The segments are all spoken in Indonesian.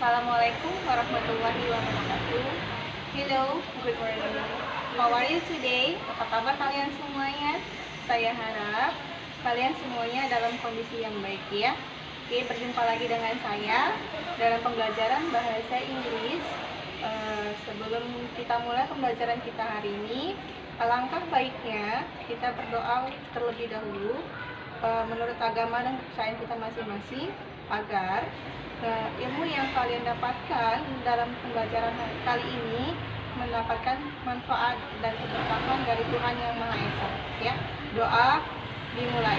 Assalamualaikum warahmatullahi wabarakatuh. Hello, good morning. How are you today? Apa kabar kalian semuanya? Saya harap kalian semuanya dalam kondisi yang baik ya. Oke, berjumpa lagi dengan saya dalam pembelajaran bahasa Inggris. Sebelum kita mulai pembelajaran kita hari ini, alangkah baiknya kita berdoa terlebih dahulu menurut agama dan kepercayaan kita masing-masing agar ilmu yang kalian dapatkan dalam pembelajaran kali ini mendapatkan manfaat dan keberkahan dari Tuhan Yang Maha Esa. Ya, doa dimulai.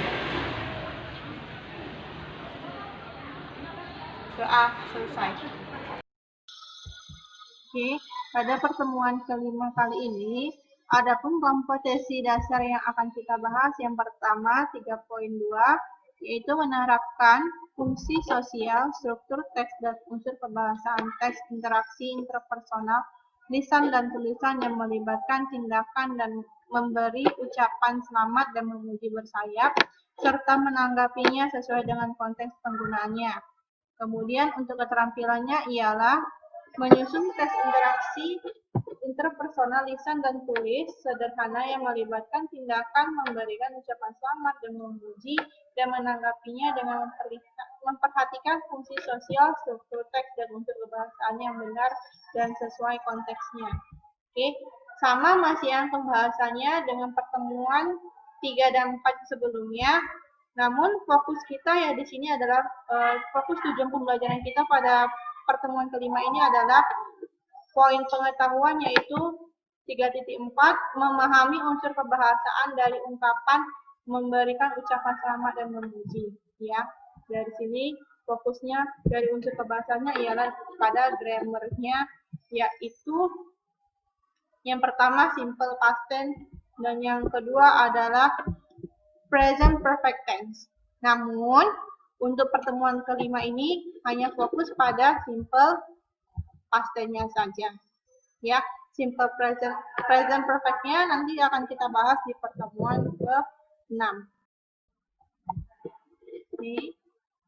Doa selesai. Oke, pada pertemuan kelima kali ini, adapun kompetensi dasar yang akan kita bahas yang pertama 3.2 yaitu menerapkan fungsi sosial, struktur teks dan unsur kebahasaan teks, interaksi interpersonal, lisan dan tulisan yang melibatkan tindakan dan memberi ucapan selamat dan memuji bersayap, serta menanggapinya sesuai dengan konteks penggunaannya. Kemudian untuk keterampilannya ialah menyusun teks interaksi interpersonal lisan dan tulis sederhana yang melibatkan tindakan memberikan ucapan selamat dan memuji dan menanggapinya dengan memperhatikan fungsi sosial, struktur teks dan unsur kebahasaan yang benar dan sesuai konteksnya. Oke, sama masih yang pembahasannya dengan pertemuan 3 dan 4 sebelumnya. Namun fokus kita ya di sini adalah fokus tujuan pembelajaran kita pada pertemuan kelima ini adalah poin pengetahuan yaitu 3.4 memahami unsur kebahasaan dari ungkapan memberikan ucapan selamat dan memuji ya. Dari sini fokusnya dari unsur kebahasaannya ialah pada grammarnya yaitu yang pertama simple past tense dan yang kedua adalah present perfect tense. Namun untuk pertemuan kelima ini hanya fokus pada simple past tense-nya saja. Ya, simple present perfect-nya nanti akan kita bahas di pertemuan ke-6. Okay.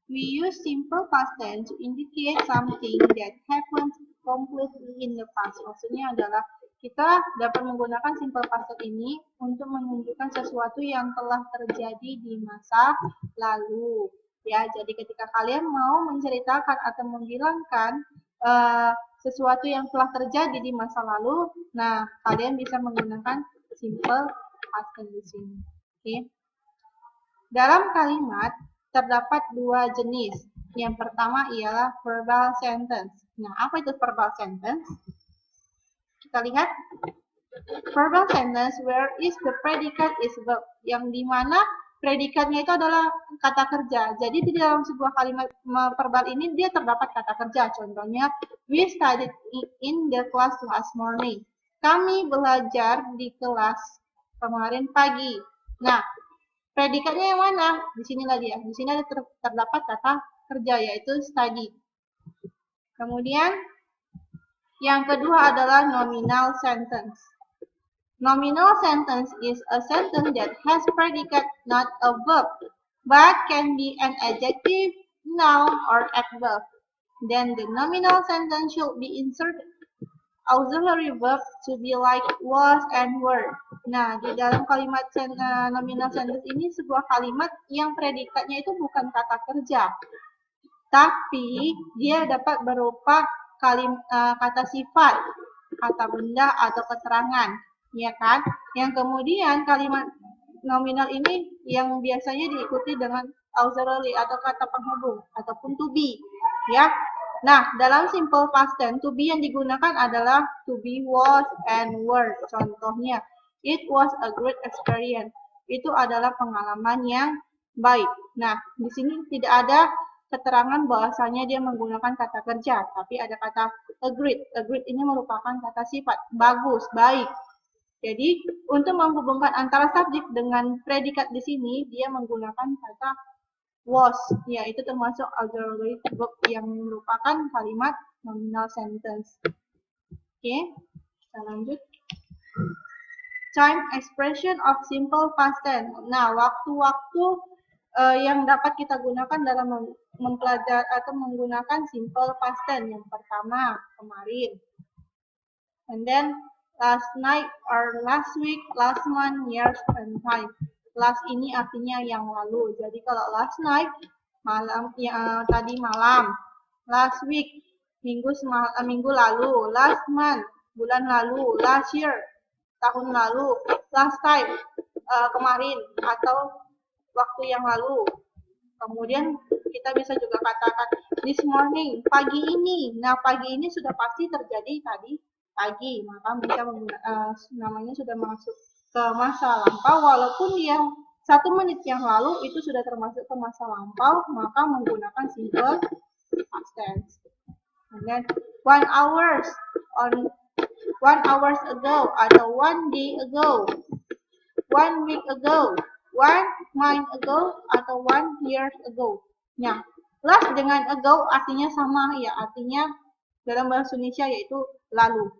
We use simple past tense to indicate something that happened completely in the past. Maksudnya adalah kita dapat menggunakan simple past tense ini untuk menunjukkan sesuatu yang telah terjadi di masa lalu. Ya, jadi ketika kalian mau menceritakan atau menghilangkan sesuatu yang telah terjadi di masa lalu, nah kalian bisa menggunakan simple past tense di sini. Okay. Dalam kalimat terdapat dua jenis. Yang pertama ialah verbal sentence. Nah, apa itu verbal sentence? Kita lihat. Verbal sentence where is the predicate is verb. Yang dimana predikatnya itu adalah kata kerja. Jadi di dalam sebuah kalimat verbal ini dia terdapat kata kerja. Contohnya, we studied in the class last morning. Kami belajar di kelas kemarin pagi. Nah, predikatnya yang mana? Di sinilah dia. Di sini ada terdapat kata kerja yaitu study. Kemudian yang kedua adalah nominal sentence. Nominal sentence is a sentence that has predicate, not a verb, but can be an adjective, noun, or adverb. Then the nominal sentence should be inserted auxiliary verb to be like was and were. Nah, di dalam kalimat nominal sentence ini sebuah kalimat yang predikatnya itu bukan kata kerja, tapi dia dapat berupa kata sifat, kata benda atau keterangan. Ya kan? Yang kemudian kalimat nominal ini yang biasanya diikuti dengan auxiliary atau kata penghubung ataupun to be, ya. Nah, dalam simple past tense to be yang digunakan adalah to be, was, and were. Contohnya, it was a great experience. Itu adalah pengalaman yang baik. Nah, di sini tidak ada keterangan bahwasanya dia menggunakan kata kerja, tapi ada kata agreed. Agreed ini merupakan kata sifat, bagus, baik. Jadi, untuk menghubungkan antara subjek dengan predikat di sini, dia menggunakan kata was, yaitu termasuk auxiliary verb yang merupakan kalimat nominal sentence. Oke, kita lanjut. Time expression of simple past tense. Nah, waktu-waktu yang dapat kita gunakan dalam mempelajari atau menggunakan simple past tense. Yang pertama, kemarin. And then last night or last week, last month, years, and time. Last ini artinya yang lalu. Jadi kalau last night, malam ya, tadi malam. Last week, minggu lalu. Last month, bulan lalu. Last year, tahun lalu. Last time, kemarin atau waktu yang lalu. Kemudian kita bisa juga katakan this morning, pagi ini. Nah, pagi ini sudah pasti terjadi tadi pagi, maka bisa namanya sudah masuk ke masa lampau, walaupun dia 1 menit yang lalu itu sudah termasuk ke masa lampau, maka menggunakan simple past tense. And then 1 hours on 1 hours ago atau 1 day ago, 1 week ago, 1 month ago atau 1 year ago. Nah, last dengan ago artinya sama ya, artinya dalam bahasa Indonesia yaitu lalu.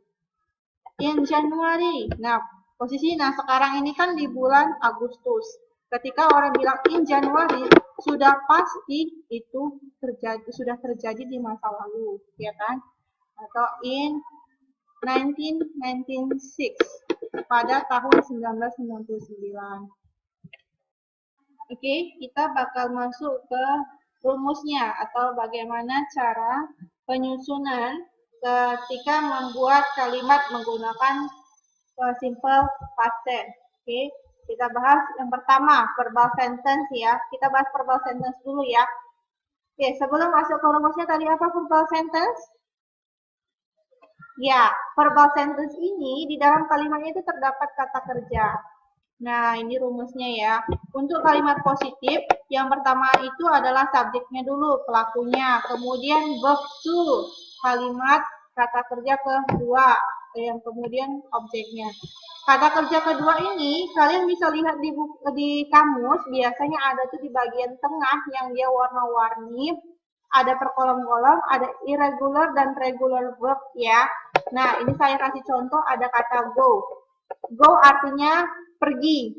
In January. Nah, sekarang ini kan di bulan Agustus. Ketika orang bilang in January, sudah pasti itu sudah terjadi di masa lalu, ya kan? Atau in 1996, pada tahun 1999. Oke, kita bakal masuk ke rumusnya atau bagaimana cara penyusunan ketika membuat kalimat menggunakan simple past tense. Oke, kita bahas yang pertama, verbal sentence ya. Kita bahas verbal sentence dulu ya. Oke, sebelum masuk ke rumusnya tadi apa verbal sentence? Ya, verbal sentence ini di dalam kalimatnya itu terdapat kata kerja. Nah, ini rumusnya ya. Untuk kalimat positif, yang pertama itu adalah subjeknya dulu, pelakunya. Kemudian verb to, kalimat kata kerja kedua, yang kemudian objeknya. Kata kerja kedua ini, kalian bisa lihat di kamus, biasanya ada tuh di bagian tengah yang dia warna-warni. Ada per kolom-kolom, ada irregular dan regular verb ya. Nah, ini saya kasih contoh, ada kata go. Go artinya pergi.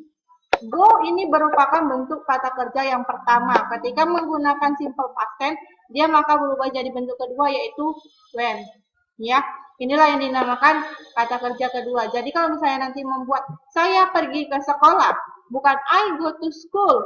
Go ini merupakan bentuk kata kerja yang pertama. Ketika menggunakan simple past tense, dia maka berubah jadi bentuk kedua yaitu went. Ya, inilah yang dinamakan kata kerja kedua. Jadi kalau misalnya nanti membuat saya pergi ke sekolah, bukan I go to school.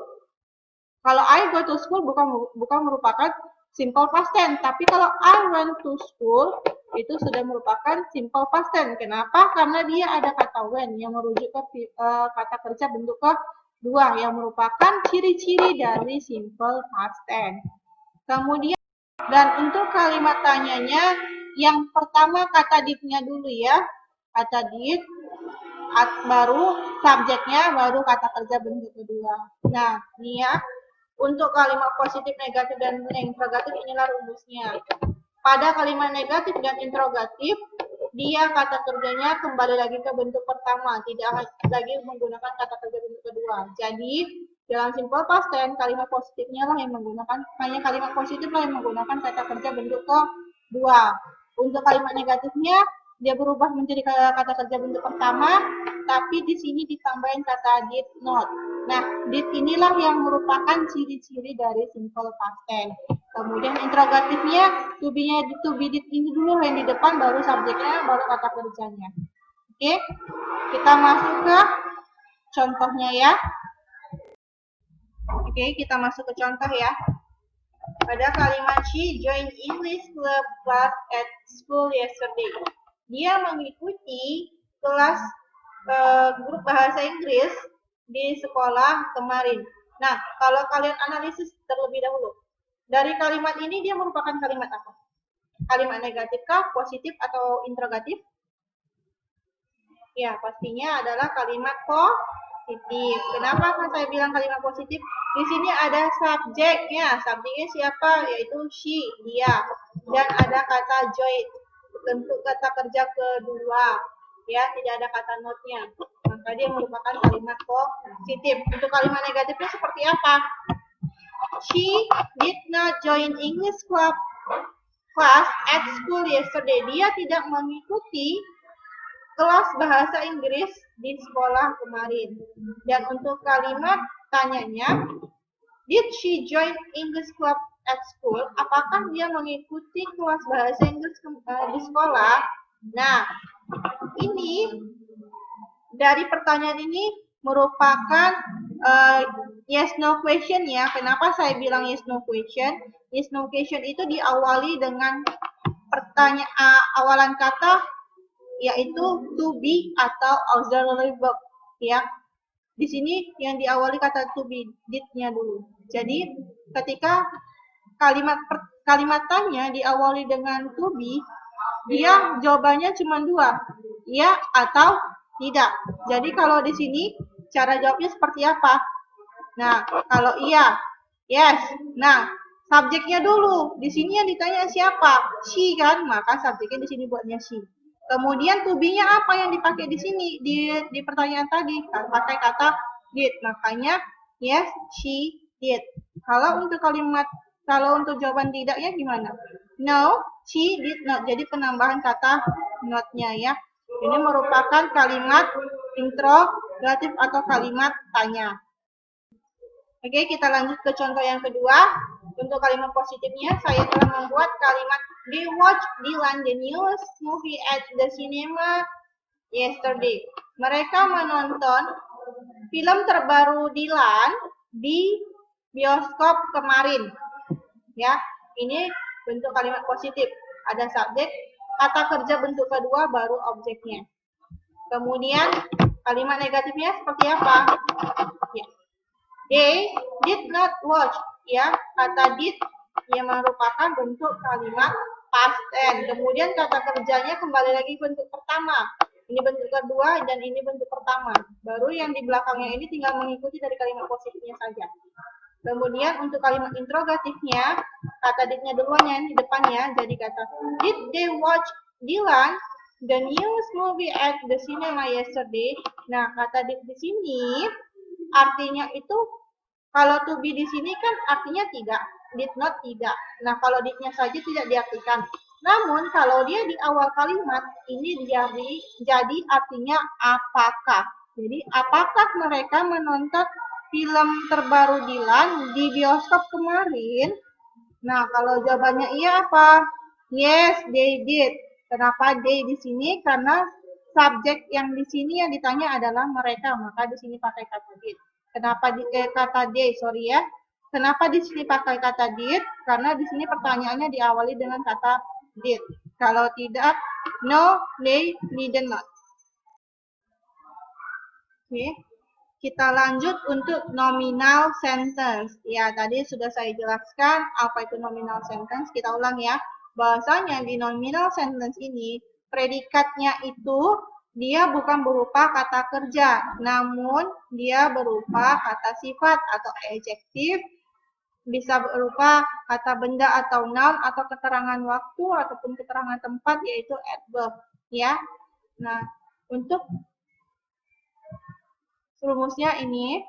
Kalau I go to school bukan merupakan simple past tense, tapi kalau I went to school itu sudah merupakan simple past tense. Kenapa? Karena dia ada kata when yang merujuk ke kata kerja bentuk kedua yang merupakan ciri-ciri dari simple past tense. Kemudian dan untuk kalimat tanyanya yang pertama kata did-nya dulu ya. Kata did, baru subjeknya, baru kata kerja bentuk kedua. Nah, ini ya. Untuk kalimat positif, negatif, dan interrogatif inilah rumusnya. Pada kalimat negatif dan interrogatif, dia kata kerjanya kembali lagi ke bentuk pertama, tidak lagi menggunakan kata kerja bentuk kedua. Jadi, dalam simple past tense, kalimat positifnya lah yang menggunakan, hanya kalimat positif lah yang menggunakan kata kerja bentuk kedua. Untuk kalimat negatifnya, dia berubah menjadi kata kerja bentuk pertama, tapi di sini ditambahin kata did not. Nah, did inilah yang merupakan ciri-ciri dari simple past tense. Kemudian interrogatifnya, to be did ini dulu yang di depan, baru subjeknya, baru kata kerjanya. Oke, kita masuk ke contohnya ya. Oke, kita masuk ke contoh ya. Pada kalimat she joined English club class at school yesterday. Dia mengikuti kelas grup bahasa Inggris di sekolah kemarin. Nah, kalau kalian analisis terlebih dahulu, dari kalimat ini dia merupakan kalimat apa? Kalimat negatif kah, positif atau interrogatif? Ya, pastinya adalah kalimat positif. Kenapa kan saya bilang kalimat positif? Di sini ada subjeknya. Subjeknya siapa? Yaitu she, dia. Dan ada kata join, bentuk kata kerja kedua. Ya, tidak ada kata not-nya. Maka dia merupakan kalimat positif. Untuk kalimat negatifnya seperti apa? She did not join English class at school yesterday. Dia tidak mengikuti kelas bahasa Inggris di sekolah kemarin. Dan untuk kalimat tanyanya, did she join English club at school? Apakah dia mengikuti kelas bahasa Inggris di sekolah? Nah, ini dari pertanyaan ini merupakan yes no question ya. Kenapa saya bilang yes no question? Yes no question itu diawali dengan pertanyaan awalan kata yaitu to be atau auxiliary verb ya. Di sini yang diawali kata to be did-nya dulu. Jadi ketika kalimat tanya diawali dengan to be, dia jawabannya cuma dua, ya atau tidak. Jadi kalau di sini cara jawabnya seperti apa? Nah, kalau iya, yes. Nah, subjeknya dulu. Di sini yang ditanya siapa? She kan, maka subjeknya di sini buatnya she. Kemudian to be-nya apa yang dipakai di sini di pertanyaan tadi? Pakai kata did. Makanya yes, she did. Kalau untuk jawaban tidaknya gimana? No, she did not. Jadi penambahan kata not-nya ya. Ini merupakan kalimat interrogatif atau kalimat tanya. Oke, kita lanjut ke contoh yang kedua. Untuk kalimat positifnya, saya telah membuat kalimat they watched Dylan the newest movie at the cinema yesterday. Mereka menonton film terbaru Dylan di bioskop kemarin. Ya, ini bentuk kalimat positif. Ada subjek, kata kerja bentuk kedua baru objeknya. Kemudian kalimat negatifnya seperti apa? Ya. They did not watch, ya, kata did yang merupakan bentuk kalimat past tense. Kemudian kata kerjanya kembali lagi bentuk pertama. Ini bentuk kedua dan ini bentuk pertama. Baru yang di belakangnya ini tinggal mengikuti dari kalimat positifnya saja. Kemudian untuk kalimat interrogatifnya, kata did-nya duluan yang di depannya. Jadi kata, did they watch Dylan the newest movie at the cinema yesterday? Nah, kata did di sini artinya itu kalau to be di sini kan artinya tidak, did not tidak. Nah, kalau did-nya saja tidak diartikan. Namun, kalau dia di awal kalimat, ini jadi artinya apakah. Jadi, apakah mereka menonton film terbaru Dylan di bioskop kemarin? Nah, kalau jawabannya iya apa? Yes, they did. Kenapa they di sini? Karena subjek yang di sini yang ditanya adalah mereka, maka di sini pakai kata did. Kenapa kata they, sorry ya. Kenapa di sini pakai kata did? Karena di sini pertanyaannya diawali dengan kata did. Kalau tidak, no, they did not. Oke. Kita lanjut untuk nominal sentence. Ya, tadi sudah saya jelaskan apa itu nominal sentence. Kita ulang ya. Bahwasanya di nominal sentence ini, predikatnya itu dia bukan berupa kata kerja, namun dia berupa kata sifat atau adjektif, bisa berupa kata benda atau noun atau keterangan waktu ataupun keterangan tempat yaitu adverb ya. Nah, untuk rumusnya ini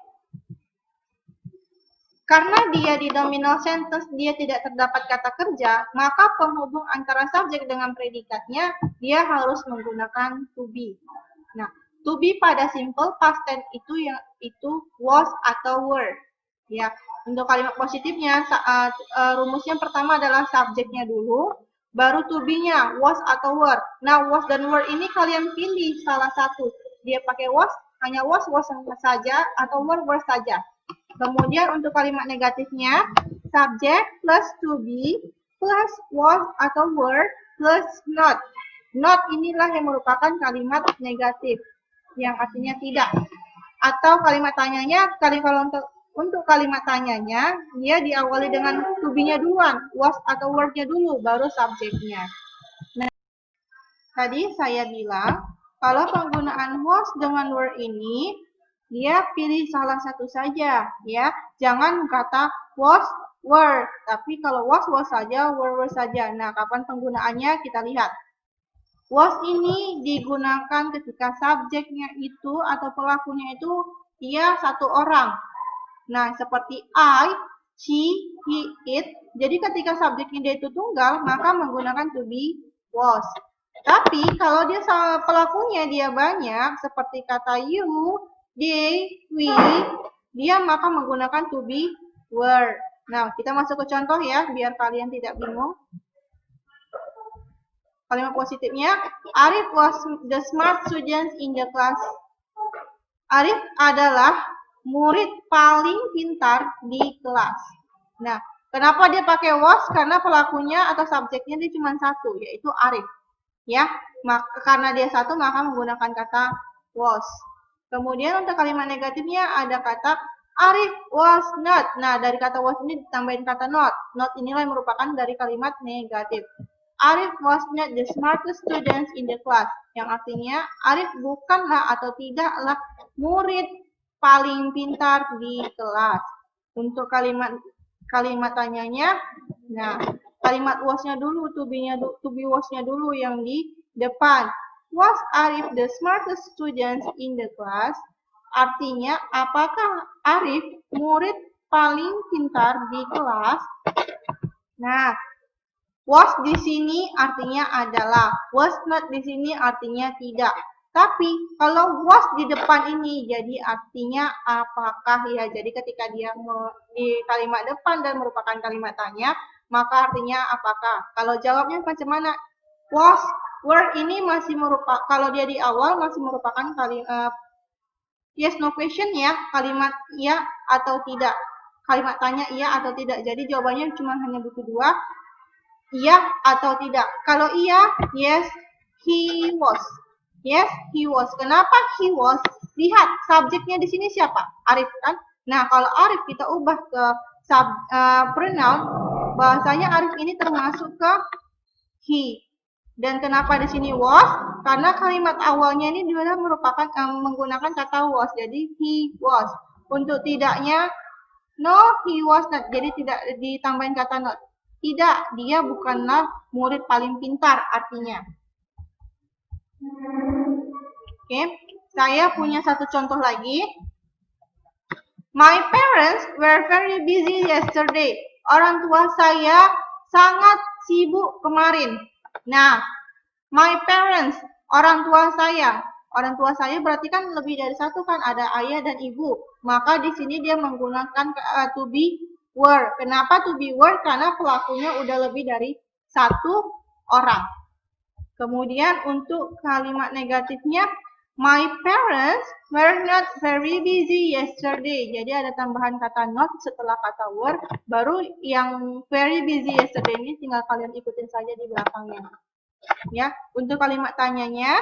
karena dia di nominal sentence dia tidak terdapat kata kerja, maka penghubung antara subjek dengan predikatnya dia harus menggunakan to be. Nah, to be pada simple past tense itu was atau were. Ya, untuk kalimat positifnya rumusnya pertama adalah subjeknya dulu, baru to be-nya was atau were. Nah, was dan were ini kalian pilih salah satu. Dia pakai was, hanya was saja atau were saja. Kemudian untuk kalimat negatifnya, subject plus to be plus was atau were plus not. Not inilah yang merupakan kalimat negatif, yang artinya tidak. Atau kalimat tanyanya, kalau untuk kalimat tanyanya, dia diawali dengan to be-nya duluan, was atau were-nya dulu, baru subjeknya. Nah, tadi saya bilang, kalau penggunaan was dengan were ini, dia pilih salah satu saja, ya. Jangan kata was, were. Tapi kalau was saja, were saja. Nah, kapan penggunaannya kita lihat. Was ini digunakan ketika subjeknya itu atau pelakunya itu dia satu orang. Nah, seperti I, she, he, it. Jadi ketika subjeknya dia itu tunggal, maka menggunakan to be was. Tapi kalau dia pelakunya dia banyak, seperti kata you, they, we, dia maka menggunakan to be were. Nah, kita masuk ke contoh ya, biar kalian tidak bingung. Kalimat positifnya, Arif was the smart student in the class. Arif adalah murid paling pintar di kelas. Nah, kenapa dia pakai was? Karena pelakunya atau subjeknya dia cuma satu, yaitu Arif. Ya, karena dia satu maka menggunakan kata was. Kemudian untuk kalimat negatifnya ada kata Arif was not. Nah, dari kata was ini ditambahin kata not. Not inilah yang merupakan dari kalimat negatif. Arif was not the smartest student in the class. Yang artinya Arif bukanlah atau tidaklah murid paling pintar di kelas. Untuk kalimat tanyanya, nah kalimat wasnya dulu, to be wasnya dulu yang di depan. Was Arif the smartest student in the class? Artinya, apakah Arif murid paling pintar di kelas? Nah, was di sini artinya adalah, was not di sini artinya tidak. Tapi kalau was di depan ini jadi artinya apakah ya. Jadi ketika dia di kalimat depan dan merupakan kalimat tanya, maka artinya apakah. Kalau jawabnya macam mana? Was, were ini masih merupakan, kalau dia di awal masih merupakan kalimat yes no question ya, kalimat iya atau tidak. Kalimat tanya iya atau tidak. Jadi jawabannya cuma hanya butuh dua. Iya atau tidak. Kalau iya, yes, he was. Yes, he was. Kenapa he was? Lihat, subjeknya di sini siapa? Arif kan? Nah, kalau Arif kita ubah ke pronoun, bahasanya Arif ini termasuk ke he. Dan kenapa di sini was? Karena kalimat awalnya ini juga merupakan menggunakan kata was. Jadi he was. Untuk tidaknya, no, he was not. Jadi tidak ditambahin kata not. Tidak, dia bukanlah murid paling pintar artinya. Oke, saya punya satu contoh lagi. My parents were very busy yesterday. Orang tua saya sangat sibuk kemarin. Nah, my parents, orang tua saya. Orang tua saya berarti kan lebih dari satu kan, ada ayah dan ibu. Maka di sini dia menggunakan to be were. Kenapa to be were? Karena pelakunya udah lebih dari satu orang. Kemudian untuk kalimat negatifnya, my parents were not very busy yesterday. Jadi ada tambahan kata not setelah kata were, baru yang very busy yesterday ini tinggal kalian ikutin saja di belakangnya. Ya, untuk kalimat tanyanya,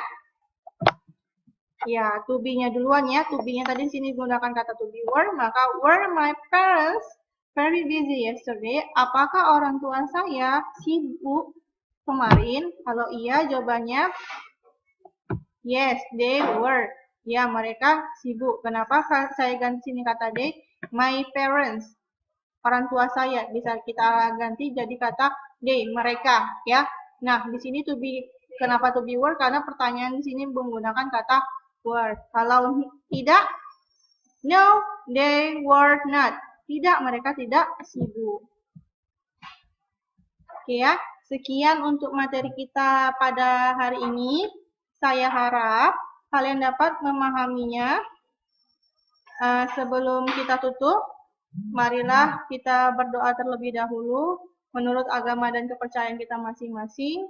ya, to be-nya duluan ya. To be-nya tadi sini gunakan kata to be were, maka were my parents very busy yesterday. Apakah orang tua saya sibuk kemarin? Kalau iya, jawabannya yes, they were. Ya, mereka sibuk. Kenapa saya ganti sini kata they? My parents, orang tua saya. Bisa kita ganti jadi kata they, mereka. Ya. Nah, di sini to be, kenapa to be were? Karena pertanyaan di sini menggunakan kata were. Kalau tidak, no, they were not. Tidak, mereka tidak sibuk. Oke ya, sekian untuk materi kita pada hari ini. Saya harap kalian dapat memahaminya. Sebelum kita tutup, marilah kita berdoa terlebih dahulu menurut agama dan kepercayaan kita masing-masing.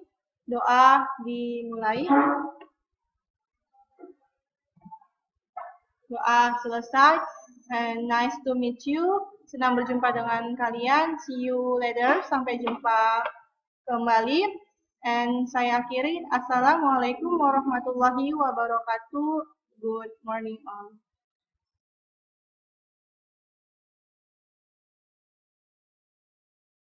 Doa dimulai. Doa selesai. And nice to meet you. Senang berjumpa dengan kalian. See you later. Sampai jumpa kembali. And saya akhiri. Assalamualaikum warahmatullahi wabarakatuh. Good morning all.